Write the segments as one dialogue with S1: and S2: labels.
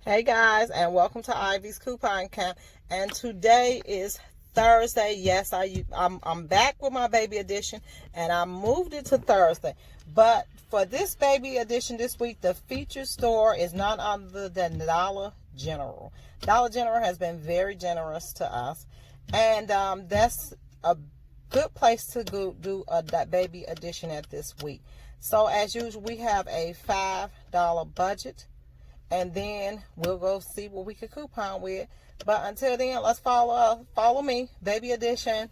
S1: Hey guys, and welcome to Ivy's Coupon Camp. And today is Thursday. Yes, I'm back with my baby edition, and I moved it to Thursday. But for this baby edition this week, the featured store is none other than Dollar General. Dollar General has been very generous to us, and that's a good place to go do that baby edition at this week. So as usual, we have a $5 budget. And then we'll go see what we could coupon with. But until then, let's follow me, baby edition.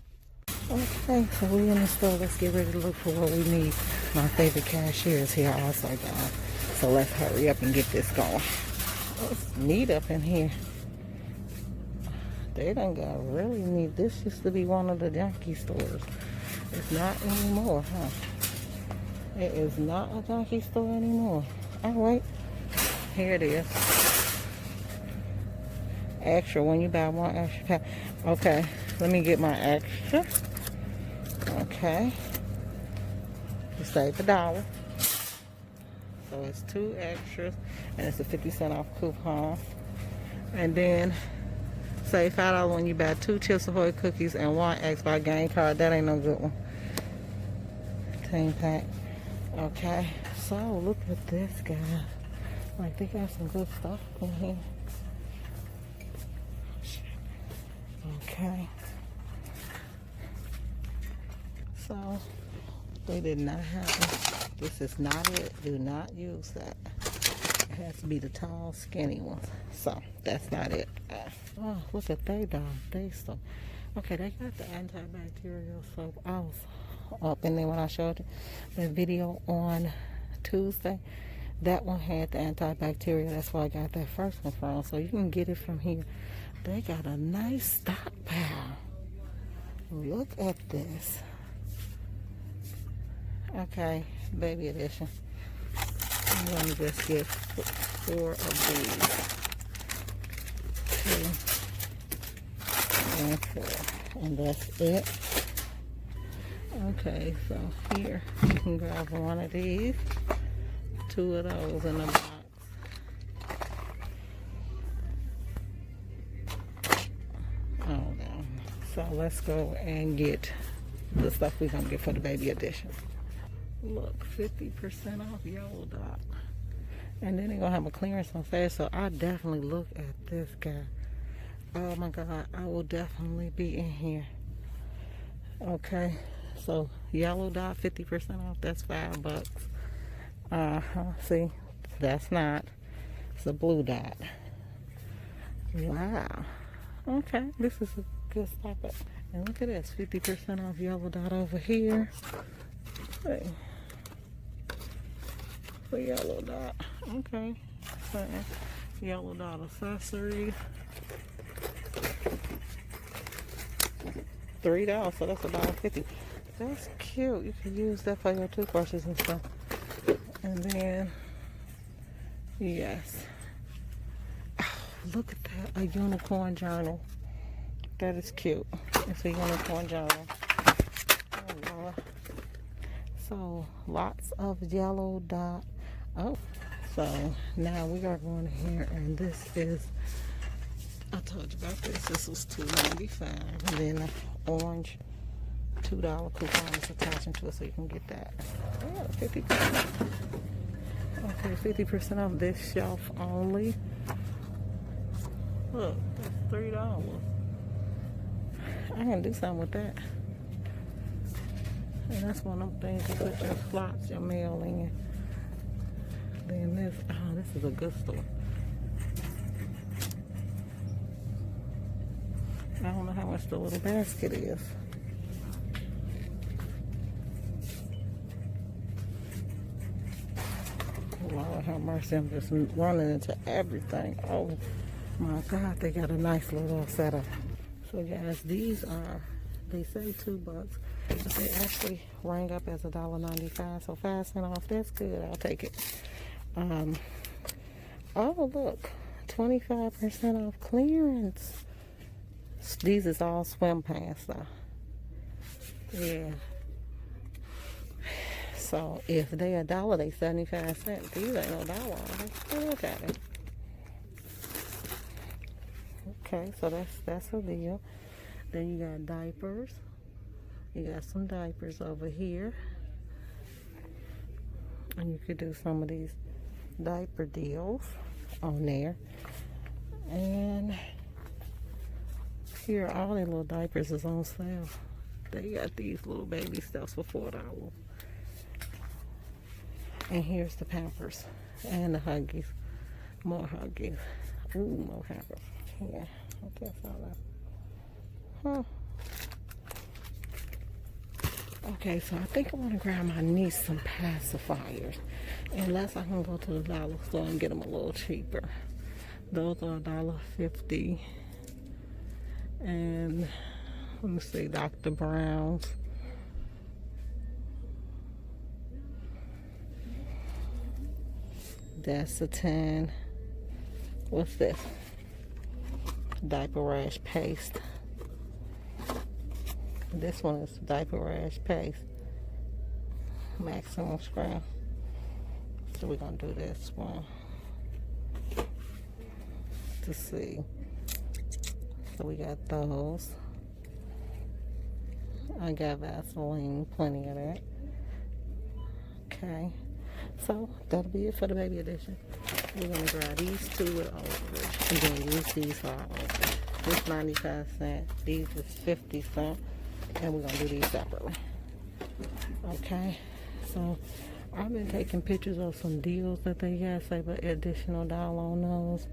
S1: Okay, so we in the store. Let's get ready to look for what we need. My favorite cashier is here also, guys. So let's hurry up and get this going. It's neat up in here. They done got really neat. This used to be one of the junkie stores. It's not anymore, huh? It is not a junkie store anymore. All right. Here it is. Extra, when you buy one extra pack. Okay, let me get my extra. Okay. You save $1. So it's 2 extras, and it's a 50-cent off coupon. And then save $5 when you buy 2 Chips Ahoy cookies and 1 X by game card. That ain't no good one. 10 pack. Okay, so look at this, guy. Like, they got some good stuff in here. Okay. So, they did not have it. This is not it. Do not use that. It has to be the tall, skinny ones. So, that's not it. Oh, look at they dog. They stuff. Okay, they got the antibacterial soap. I was up in there when I showed the video on Tuesday. That one had the antibacterial. That's why I got that first one from. So you can get it from here. They got a nice stockpile. Look at this. Okay, baby edition. I'm going to just get 4 of these. 2 and 4. And that's it. Okay, so here you can grab one of these. 2 of those in the box. Oh, no. So let's go and get the stuff we're going to get for the baby edition. Look, 50% off Yellow Dot. And then they're going to have a clearance on sale. So I definitely look at this guy. Oh my God, I will definitely be in here. Okay, so Yellow Dot, 50% off. That's $5. See, that's not. It's a blue dot. Wow. Okay, this is a good stop up. And look at this, 50% off Yellow Dot over here. Hey. For Yellow Dot. Okay. So, Yellow Dot accessory. $3, so that's $1.50. That's cute. You can use that for your toothbrushes and stuff. And then, yes. Oh, look at that, a unicorn journal. That is cute. It's a unicorn journal. Oh, Lord. So, lots of Yellow Dot. Oh, so now we are going here, and this is, I told you about this. This was $2.95. And then the orange $2 coupon is attaching to it, so you can get that. Yeah, 50%. Okay, 50% off this shelf only. Look, that's $3. I can do something with that. And that's one of them things you put your slots, your mail in. Then this, oh, this is a good store. I don't know how much the little basket is. Lord have mercy, I'm just running into everything. Oh my God, they got a nice little setup. So guys, these are, they say $2, but they actually rang up as $1.95, so 5 cents off. That's good. I'll take it. Oh look, 25% off clearance. These is all swim pants though. Yeah. So if they $1, they 75 cents. These ain't no dollar. Look at it. Okay, so that's a deal. Then you got diapers. You got some diapers over here. And you could do some of these diaper deals on there. And here, all their little diapers is on sale. They got these little baby stuffs for $4. And here's the Pampers and the Huggies. More Huggies. Ooh, more Pampers. Yeah, I guess all that. Okay, so I think I want to grab my niece some pacifiers. Unless I can go to the dollar store and get them a little cheaper. Those are $1.50. And let me see, Dr. Brown's. That's a 10. What's this? Diaper rash paste. This one is diaper rash paste. Maximum strength. So we're gonna do this one to see. So we got those. I got Vaseline, plenty of that. Okay. So that'll be it for the baby edition. We're gonna grab these two with overage, and then use these for our overage. This 95 cents. These is 50 cents, and we're gonna do these separately. Okay. So I've been taking pictures of some deals that they got, save an additional $1 on those.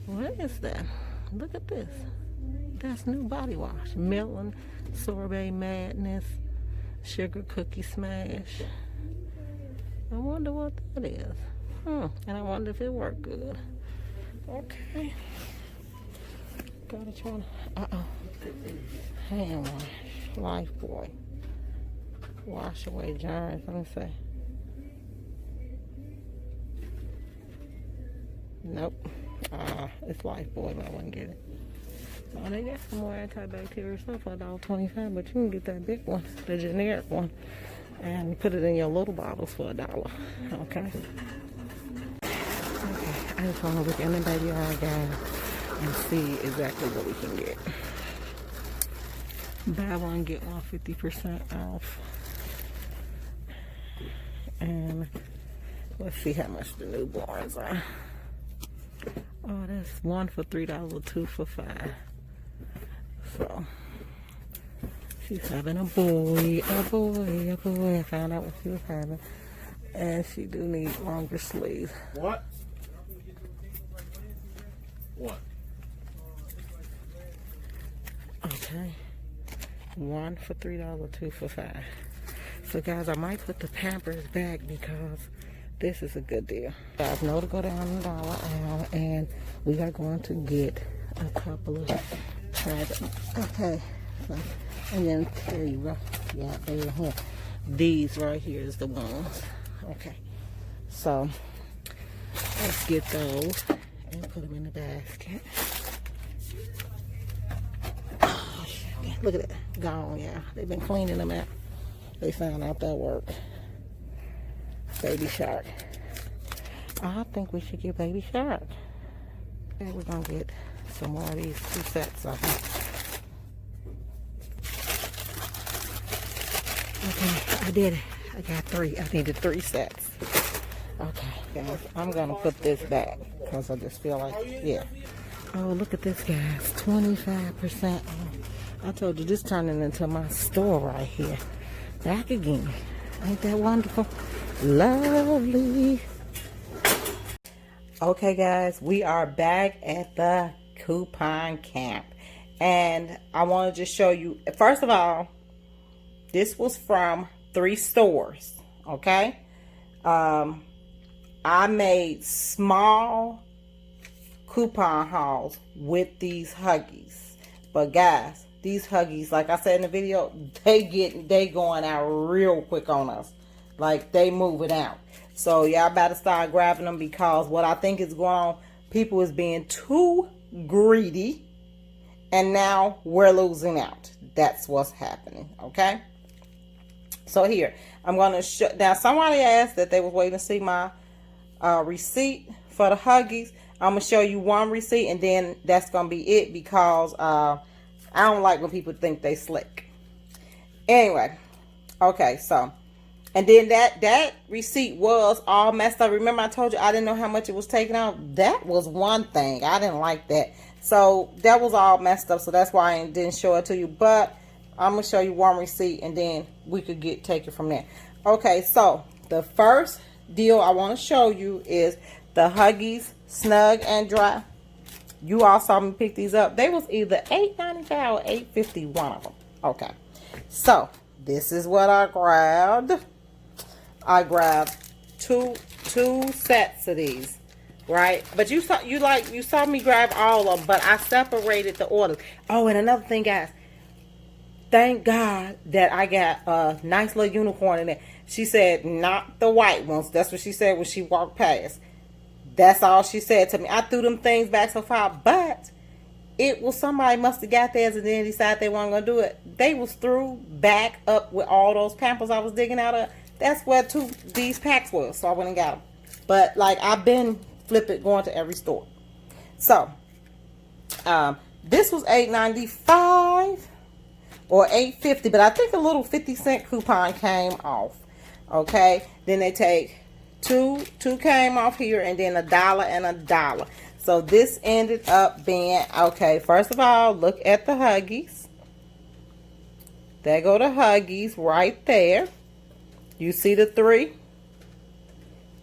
S1: What is that? Look at this. That's new body wash. Melon, Sorbet Madness, Sugar Cookie Smash. I wonder what that is. And I wonder if it worked good. Okay. Gotta try to, hand wash. Lifebuoy. Wash away germs. Let me see. Nope. It's Lifebuoy, but I wouldn't get it. Oh, they got some more antibacterial stuff for $1.25, but you can get that big one, the generic one, and put it in your little bottles for $1. Okay. I just want to look in the baby aisle, guys, and see exactly what we can get. Buy one, get one 50% off. And let's see how much the newborns are. Oh, that's one for $3, two for $5. So she's having a boy. I found out what she was having, and she do need longer sleeves.
S2: What?
S1: Okay, one for $3, two for $5. So guys, I might put the Pampers back because this is a good deal. You guys know to go down the dollar aisle, and we are going to get a couple of private. Okay, so, and then tell you right, yeah, they're here. These right here is the ones. Okay, so let's get those and put them in the basket. Oh, look at that, gone. Yeah, they've been cleaning them out. They found out that worked. Baby Shark. I think we should get Baby Shark. And we're gonna get some more of these 2 sets of them. Okay, I did it. I got 3. I needed 3 sets. Okay, guys, I'm gonna put this back because I just feel like, yeah. Oh, look at this, guys. 25% off. I told you, this turning into my store right here. Back again. Ain't that wonderful? Lovely. Okay, guys, we are back at the coupon camp, and I want to just show you. First of all, this was from 3 stores. Okay, I made small coupon hauls with these Huggies, but guys, these Huggies, like I said in the video, they going out real quick on us. Like, they move it out. So y'all better start grabbing them, because what I think is going on, people is being too greedy, and now we're losing out. That's what's happening. Okay. So here, I'm going to show. Now, somebody asked that they was waiting to see my receipt for the Huggies. I'm going to show you one receipt, and then that's going to be it, because I don't like when people think they slick. Anyway, okay, so, and then that receipt was all messed up. Remember I told you I didn't know how much it was taken out? That was one thing. I didn't like that. So that was all messed up, so that's why I didn't show it to you. But I'm going to show you one receipt, and then we could take it from there. Okay, so the first deal I want to show you is the Huggies Snug and Dry. You all saw me pick these up. They was either $8.95 or $8.50, one of them. Okay, so this is what I grabbed. I grabbed two sets of these, right? But you saw me grab all of them, but I separated the orders. Oh, and another thing, guys. Thank God that I got a nice little unicorn in there. She said, not the white ones. That's what she said when she walked past. That's all she said to me. I threw them things back so far, but it was somebody must have got theirs and then decided they weren't going to do it. They was through back up with all those Pampers I was digging out of. That's where these packs was, so I went and got them. But, like, I've been flipping, going to every store. So, this was $8.95. Or $8.50, but I think a little 50-cent coupon came off. Okay, then they take two came off here, and then $1 and $1. So this ended up being, okay, first of all, look at the Huggies. There go the Huggies right there. You see the 3?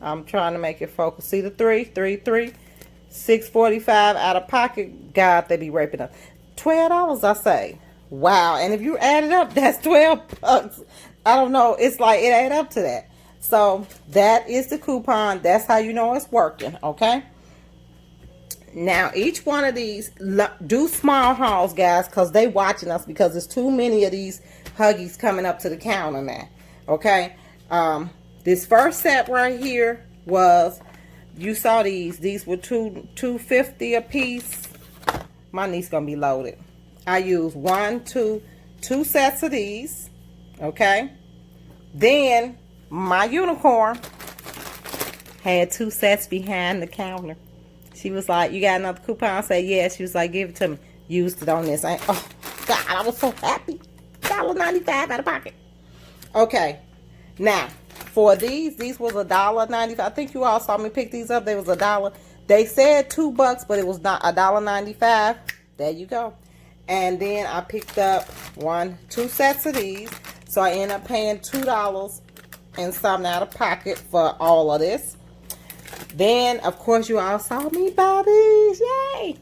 S1: I'm trying to make it focus. See the 3? 3, $6.45 out of pocket. God, they be raping us. $12, I say. Wow, and if you add it up, that's $12. I don't know. It's like it add up to that. So that is the coupon. That's how you know it's working. Okay. Now each one of these, do small hauls, guys, because they watching us, because there's too many of these Huggies coming up to the counter now. Okay. This first set right here was, you saw these. These were $2.50 a piece. My niece gonna be loaded. I used two sets of these, okay? Then my unicorn had 2 sets behind the counter. She was like, you got another coupon? I said, yeah. She was like, give it to me. Used it on this. Oh, God, I was so happy. $1.95 out of pocket. Okay, now, for these was $1.95. I think you all saw me pick these up. They was $1. They said $2, but it was not $1.95. There you go. And then I picked up 2 sets of these. So I ended up paying $2 and something out of pocket for all of this. Then, of course, you all saw me buy these. Yay!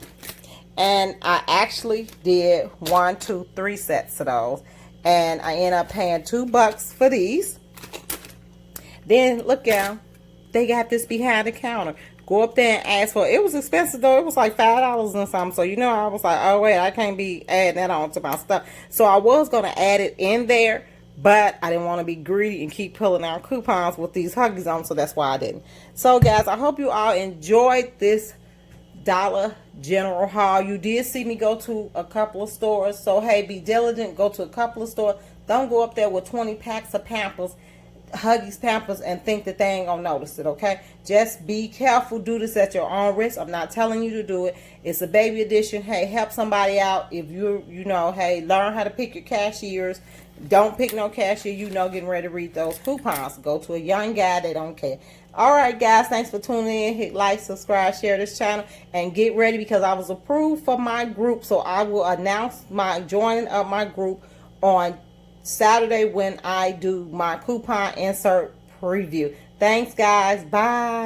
S1: And I actually did 1, 2, 3 sets of those. And I ended up paying $2 for these. Then, look, y'all. They got this behind the counter. Go up there and ask for it. It was expensive, though. It was like $5 and something. So, you know, I was like, oh, wait, I can't be adding that on to my stuff. So, I was going to add it in there, but I didn't want to be greedy and keep pulling out coupons with these Huggies on, so that's why I didn't. So, guys, I hope you all enjoyed this Dollar General haul. You did see me go to a couple of stores. So, hey, be diligent. Go to a couple of stores. Don't go up there with 20 packs of Pampers. Huggies Pampers and think that they ain't gonna notice it. Okay, just be careful. Do this at your own risk. I'm not telling you to do it. It's a baby edition. Hey, help somebody out. If you know, hey, learn how to pick your cashiers. Don't pick no cashier, getting ready to read those coupons. Go to a young guy. They don't care. All right, guys, thanks for tuning in. Hit like, subscribe, share this channel, and get ready, because I was approved for my group. So I will announce my joining of my group on Saturday when I do my coupon insert preview. Thanks, guys. Bye.